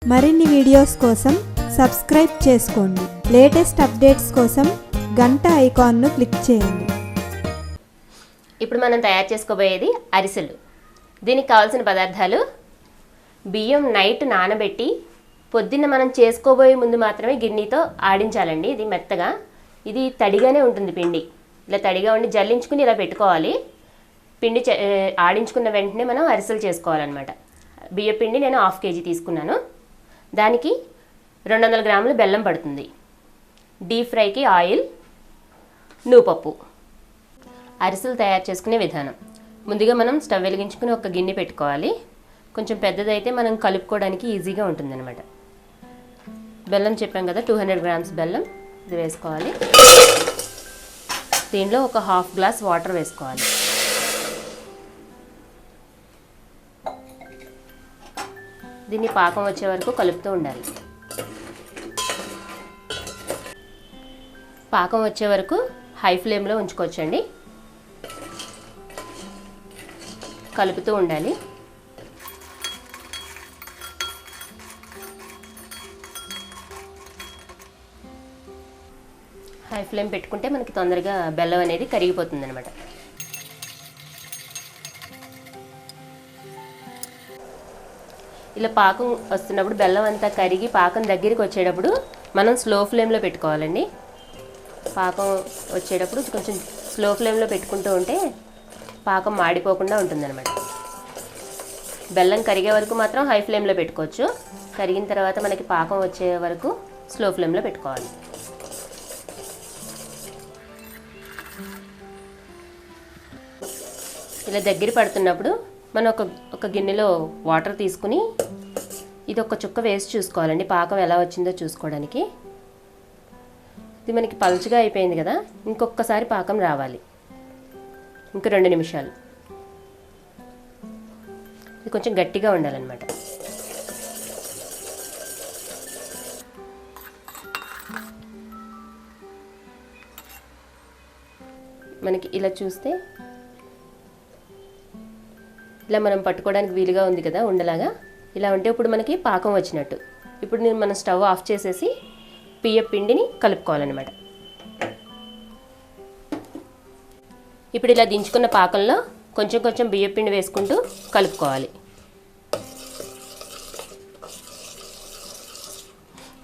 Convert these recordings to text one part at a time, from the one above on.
మరిన్ని వీడియోస్ కోసం సబ్స్క్రైబ్ చేసుకోండి. లేటెస్ట్ అప్డేట్స్ కోసం గంట ఐకాన్ను క్లిక్ చేయండి. ఇప్పుడు మనం తయారు చేసుకోబోయేది అరిసెలు. దీనికి కావాల్సిన పదార్థాలు: బియ్యం నైట్ నానబెట్టి పొద్దున్న మనం చేసుకోబోయే ముందు మాత్రమే గిన్నెతో ఆడించాలండి. ఇది మెత్తగా, ఇది తడిగానే ఉంటుంది పిండి. ఇలా తడిగా ఉండి జల్లించుకుని ఇలా పెట్టుకోవాలి. పిండి ఆడించుకున్న వెంటనే మనం అరిసెలు చేసుకోవాలన్నమాట. బియ్య పిండి నేను 1/2 kg తీసుకున్నాను. దానికి 200 గ్రాముల బెల్లం పడుతుంది. డీప్ ఫ్రైకి ఆయిల్, నూపప్పు. అరిసెలు తయారు చేసుకునే విధానం: ముందుగా మనం స్టవ్ వెలిగించుకుని ఒక గిన్నె పెట్టుకోవాలి. కొంచెం పెద్దదైతే మనం కలుపుకోవడానికి ఈజీగా ఉంటుందన్నమాట. బెల్లం చెప్పాం కదా, 200 గ్రామ్స్ బెల్లం ఇది వేసుకోవాలి. దీనిలో ఒక 1/2 గ్లాస్ వాటర్ వేసుకోవాలి. దీన్ని పాకం వచ్చే వరకు కలుపుతూ ఉండాలి. పాకం వచ్చే వరకు హై ఫ్లేమ్లో ఉంచుకోవచ్చండి. కలుపుతూ ఉండాలి. హై ఫ్లేమ్ పెట్టుకుంటే మనకి తొందరగా బెల్లం అనేది కరిగిపోతుంది అనమాట. ఇలా పాకం వస్తున్నప్పుడు బెల్లం అంతా కరిగి పాకం దగ్గరికి వచ్చేటప్పుడు మనం స్లో ఫ్లేమ్లో పెట్టుకోవాలండి. పాకం వచ్చేటప్పుడు కొంచెం స్లో ఫ్లేమ్లో పెట్టుకుంటూ ఉంటే పాకం మాడిపోకుండా ఉంటుందన్నమాట. బెల్లం కరిగే వరకు మాత్రం హై ఫ్లేమ్లో పెట్టుకోవచ్చు. కరిగిన తర్వాత మనకి పాకం వచ్చే వరకు స్లో ఫ్లేమ్లో పెట్టుకోవాలి. ఇలా దగ్గర పడుతున్నప్పుడు మనం ఒక గిన్నెలో వాటర్ తీసుకుని ఇది ఒక చుక్క వేసి చూసుకోవాలండి, పాకం ఎలా వచ్చిందో చూసుకోవడానికి. ఇది మనకి పలుచగా అయిపోయింది కదా, ఇంకొకసారి పాకం రావాలి. ఇంక 2 నిమిషాలు. ఇది కొంచెం గట్టిగా ఉండాలన్నమాట. మనకి ఇలా చూస్తే ఇలా మనం పట్టుకోవడానికి వీలుగా ఉంది కదా, ఉండలాగా. ఇలా ఉంటే ఇప్పుడు మనకి పాకం వచ్చినట్టు. ఇప్పుడు మనం స్టవ్ ఆఫ్ చేసేసి బియ్య పిండిని కలుపుకోవాలన్నమాట. ఇప్పుడు ఇలా దించుకున్న పాకంలో కొంచెం కొంచెం బియ్య పిండి వేసుకుంటూ కలుపుకోవాలి.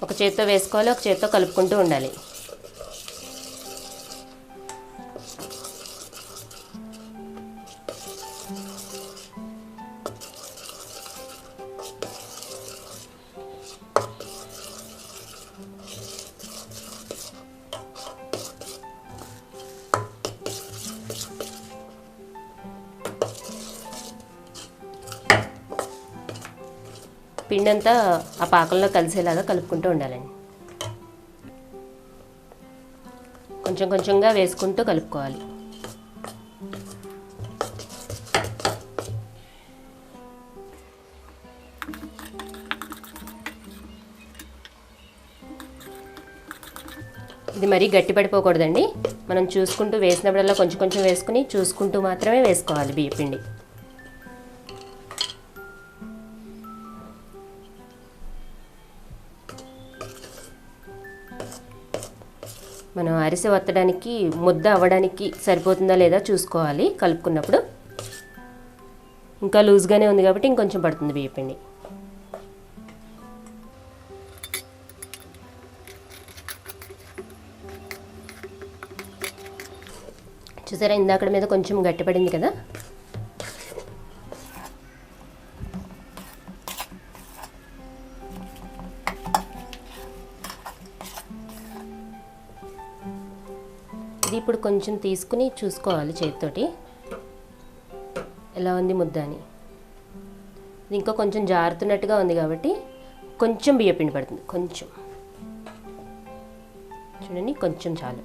ఒక చేత్తో వేసుకోవాలి, ఒక చేత్తో కలుపుకుంటూ ఉండాలి. పిండి అంతా ఆ పాకంలో కలిసేలాగా కలుపుకుంటూ ఉండాలండి. కొంచెం కొంచెంగా వేసుకుంటూ కలుపుకోవాలి. ఇది మరీ గట్టి పడిపోకూడదండి. మనం చూసుకుంటూ వేసినప్పుడల్లా కొంచెం కొంచెం వేసుకుని చూసుకుంటూ మాత్రమే వేసుకోవాలి బియ్య పిండి. మనం అరిసె వత్తడానికి ముద్ద అవ్వడానికి సరిపోతుందా లేదా చూసుకోవాలి కలుపుకున్నప్పుడు. ఇంకా లూజ్గానే ఉంది కాబట్టి ఇంకొంచెం పడుతుంది బియ్యపిండి. చూసారా, ఇందాక మీద కొంచెం గట్టిపడింది కదా. ఇది ఇప్పుడు కొంచెం తీసుకుని చూసుకోవాలి చేతితోటి ఎలా ఉంది ముద్ద అని. ఇది ఇంకా కొంచెం జారుతున్నట్టుగా ఉంది కాబట్టి కొంచెం బియ్యపిండి పడుతుంది. కొంచెం చూడండి, కొంచెం చాలు.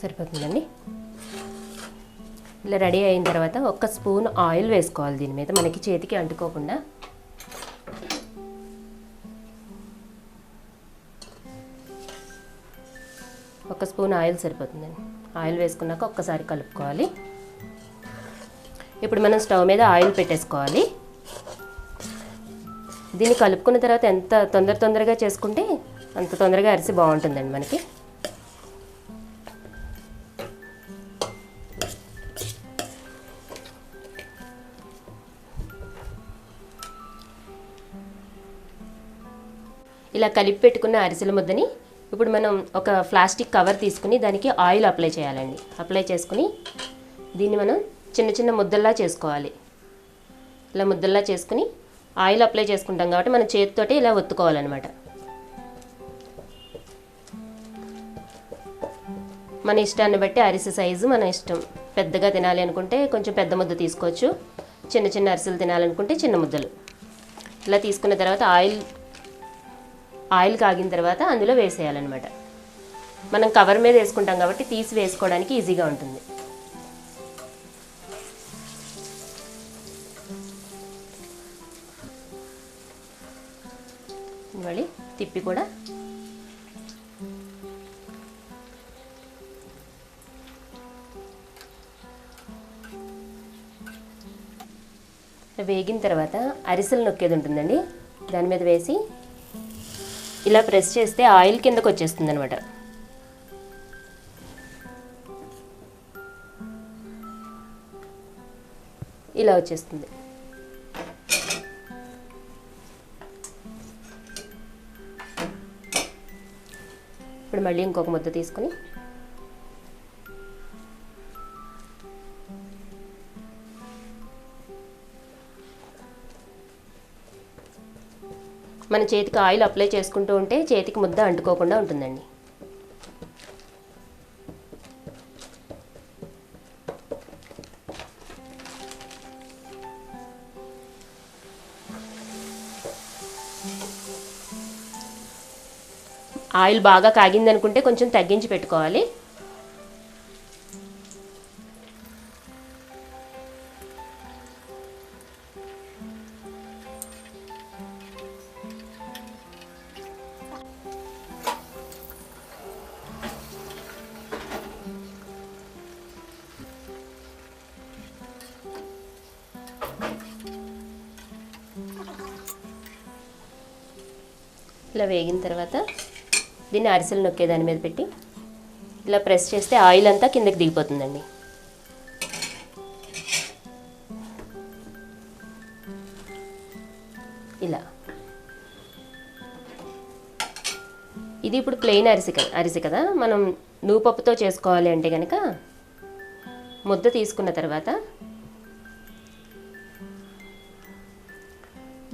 సరిపోతుందండి. ఇలా రెడీ అయిన తర్వాత 1 స్పూన్ ఆయిల్ వేసుకోవాలి దీని మీద, మనకి చేతికి అంటుకోకుండా. 1 స్పూన్ ఆయిల్ సరిపోతుందండి. ఆయిల్ వేసుకున్నాక ఒక్కసారి కలుపుకోవాలి. ఇప్పుడు మనం స్టవ్ మీద ఆయిల్ పెట్టేసుకోవాలి. దీన్ని కలుపుకున్న తర్వాత ఎంత తొందరగా చేసుకుంటే అంత తొందరగా అరిసి బాగుంటుందండి మనకి. ఇలా కలిపి పెట్టుకున్న అరిసెల ముద్దని ఇప్పుడు మనం ఒక ప్లాస్టిక్ కవర్ తీసుకుని దానికి ఆయిల్ అప్లై చేయాలండి. అప్లై చేసుకుని దీన్ని మనం చిన్న చిన్న ముద్దల్లా చేసుకోవాలి. ఇలా ముద్దల్లా చేసుకుని ఆయిల్ అప్లై చేసుకుంటాం కాబట్టి మన చేతితోటి ఇలా ఒత్తుకోవాలన్నమాట. మన ఇష్టాన్ని బట్టి అరిసె సైజు మన ఇష్టం. పెద్దగా తినాలి అనుకుంటే కొంచెం పెద్ద ముద్ద తీసుకోవచ్చు. చిన్న చిన్న అరిసెలు తినాలనుకుంటే చిన్న ముద్దలు. ఇలా తీసుకున్న తర్వాత ఆయిల్ కాగిన తర్వాత అందులో వేసేయాలన్నమాట. మనం కవర్ మీద వేసుకుంటాం కాబట్టి తీసి వేసుకోవడానికి ఈజీగా ఉంటుంది. మళ్ళీ తిప్పి కూడా వేగిన తర్వాత అరిసెలు నొక్కేది ఉంటుందండి. దాని మీద వేసి ఇలా ప్రెస్ చేస్తే ఆయిల్ కిందకు వచ్చేస్తుంది అనమాట. ఇలా వచ్చేస్తుంది. ఇప్పుడు మళ్ళీ ఇంకొక ముద్ద తీసుకుని మన చేతికి ఆయిల్ అప్లై చేసుకుంటూ ఉంటే చేతికి ముద్ద అంటుకోకుండా ఉంటుందండి. ఆయిల్ బాగా కాగిందనుకుంటే కొంచెం తగ్గించి పెట్టుకోవాలి. ఇలా వేగిన తర్వాత దీన్ని అరిసెలు నొక్కే దాని మీద పెట్టి ఇలా ప్రెస్ చేస్తే ఆయిల్ అంతా కిందకి దిగిపోతుందండి. ఇలా ఇది ఇప్పుడు ప్లెయిన్ అరిసె కదా. మనం నువ్వుపప్పుతో చేసుకోవాలి అంటే కనుక ముద్ద తీసుకున్న తర్వాత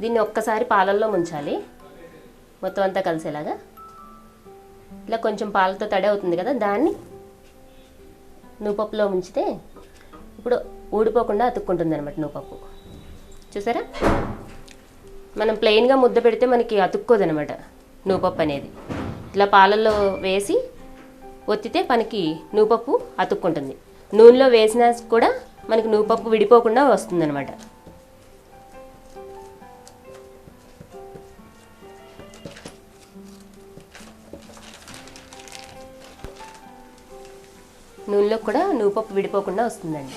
దీన్ని ఒక్కసారి పాలల్లో ముంచాలి, మొత్తం అంతా కలిసేలాగా. ఇలా కొంచెం పాలతో తడి అవుతుంది కదా, దాన్ని నువ్వుపప్పులో ముంచితే ఇప్పుడు ఊడిపోకుండా అతుక్కుంటుంది అనమాట నువ్వుపప్పు. చూసారా, మనం ప్లెయిన్గా ముద్ద పెడితే మనకి అతుక్కోదనమాట నువ్వుపప్పు అనేది. ఇలా పాలల్లో వేసి ఒత్తితే మనకి నువ్వుపప్పు అతుక్కుంటుంది. నూనెలో వేసినా కూడా మనకి నువ్వుపప్పు విడిపోకుండా వస్తుందన్నమాట. నూనెలో కూడా నువ్వుపప్పు విడిపోకుండా వస్తుందండి.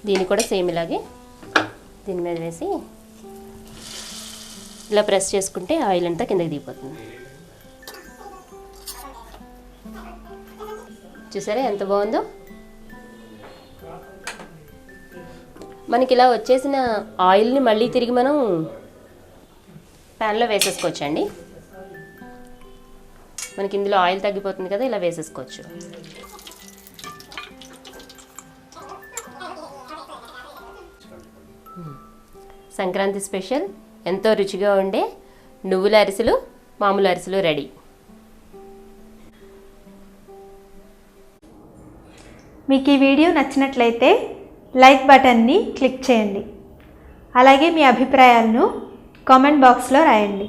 దీన్ని కూడా సేమ్ ఇలాగే దీని మీద వేసి ఇలా ప్రెస్ చేసుకుంటే ఆయిల్ అంతా కిందకి దిగిపోతుంది. చూసారా ఎంత బాగుందో. మనకి ఇలా వచ్చేసిన ఆయిల్ని మళ్ళీ తిరిగి మనం ప్యాన్లో వేసేసుకోవచ్చండి. మనకి ఇందులో ఆయిల్ తగ్గిపోతుంది కదా, ఇలా వేసేసుకోవచ్చు. సంక్రాంతి స్పెషల్ ఎంతో రుచిగా ఉండే నువ్వుల అరిసెలు, మామూలు అరిసెలు రెడీ. మీకు ఈ వీడియో నచ్చినట్లయితే లైక్ బటన్ని క్లిక్ చేయండి. అలాగే మీ అభిప్రాయాలను కామెంట్ బాక్స్లో రాయండి.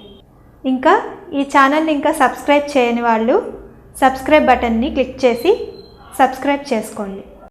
ఇంకా ఈ ఛానల్ని ఇంకా సబ్స్క్రైబ్ చేయని వాళ్ళు సబ్స్క్రైబ్ బటన్ని క్లిక్ చేసి సబ్స్క్రైబ్ చేసుకోండి.